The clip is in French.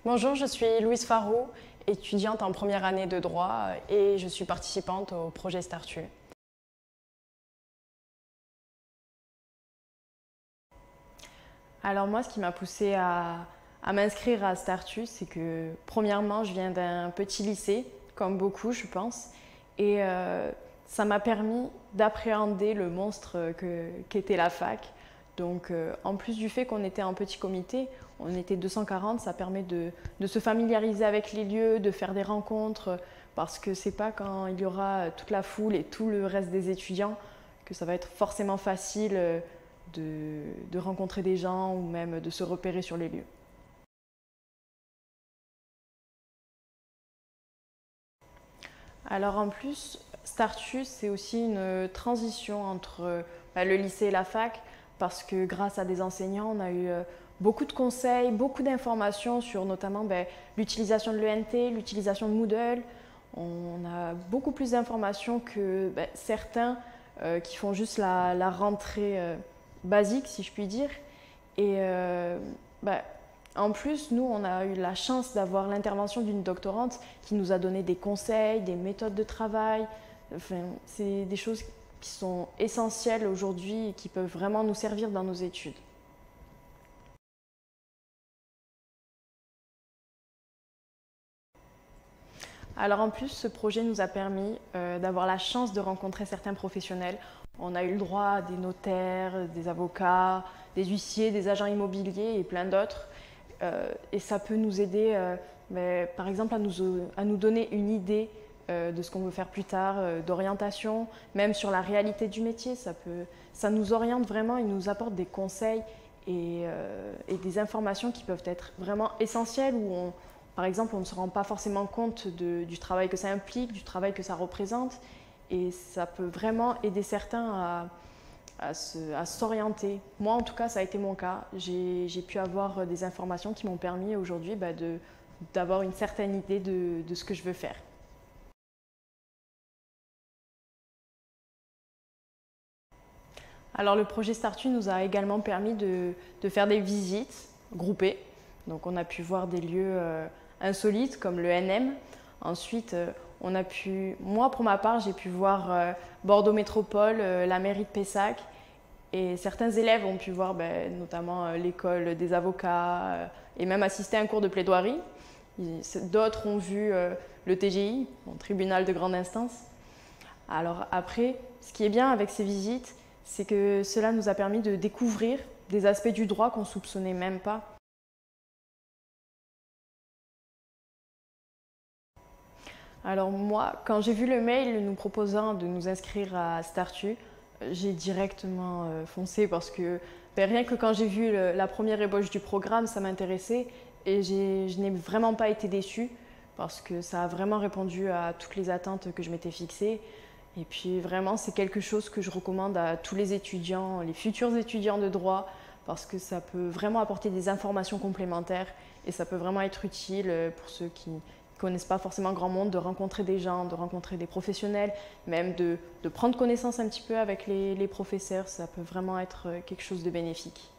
Bonjour, je suis Louise Farou, étudiante en première année de droit et je suis participante au projet Startu. Alors moi, ce qui m'a poussée à m'inscrire à Startu, c'est que premièrement, je viens d'un petit lycée, comme beaucoup je pense, et ça m'a permis d'appréhender le monstre qu'était la fac. Donc en plus du fait qu'on était un petit comité, on était 240, ça permet de se familiariser avec les lieux, de faire des rencontres, parce que c'est pas quand il y aura toute la foule et tout le reste des étudiants que ça va être forcément facile de rencontrer des gens ou même de se repérer sur les lieux. Alors en plus, Startu, c'est aussi une transition entre le lycée et la fac, parce que grâce à des enseignants, on a eu beaucoup de conseils, beaucoup d'informations sur notamment l'utilisation de l'ENT, l'utilisation de Moodle. On a beaucoup plus d'informations que certains qui font juste la rentrée basique, si je puis dire. Et en plus, nous, on a eu la chance d'avoir l'intervention d'une doctorante qui nous a donné des conseils, des méthodes de travail. Enfin, c'est des choses qui sont essentielles aujourd'hui et qui peuvent vraiment nous servir dans nos études. Alors en plus, ce projet nous a permis d'avoir la chance de rencontrer certains professionnels. On a eu le droit à des notaires, des avocats, des huissiers, des agents immobiliers et plein d'autres. Et ça peut nous aider, par exemple, à nous donner une idée de ce qu'on veut faire plus tard, d'orientation, même sur la réalité du métier. Ça nous oriente vraiment et nous apporte des conseils et des informations qui peuvent être vraiment essentielles, où par exemple, on ne se rend pas forcément compte du travail que ça implique, du travail que ça représente. Et ça peut vraiment aider certains à s'orienter. Moi, en tout cas, ça a été mon cas. J'ai pu avoir des informations qui m'ont permis aujourd'hui d'avoir une certaine idée de ce que je veux faire. Alors, le projet Startu nous a également permis de faire des visites groupées. Donc, on a pu voir des lieux insolites comme le NM. Ensuite, moi pour ma part, j'ai pu voir Bordeaux Métropole, la mairie de Pessac. Et certains élèves ont pu voir notamment l'école des avocats et même assister à un cours de plaidoirie. D'autres ont vu le TGI, le tribunal de grande instance. Alors après, ce qui est bien avec ces visites, c'est que cela nous a permis de découvrir des aspects du droit qu'on ne soupçonnait même pas. Alors moi, quand j'ai vu le mail nous proposant de nous inscrire à Startu, j'ai directement foncé parce que rien que quand j'ai vu la première ébauche du programme, ça m'intéressait et je n'ai vraiment pas été déçue parce que ça a vraiment répondu à toutes les attentes que je m'étais fixées. Et puis vraiment, c'est quelque chose que je recommande à tous les étudiants, les futurs étudiants de droit, parce que ça peut vraiment apporter des informations complémentaires et ça peut vraiment être utile pour ceux qui ne connaissent pas forcément grand monde, de rencontrer des gens, de rencontrer des professionnels, même de prendre connaissance un petit peu avec les professeurs. Ça peut vraiment être quelque chose de bénéfique.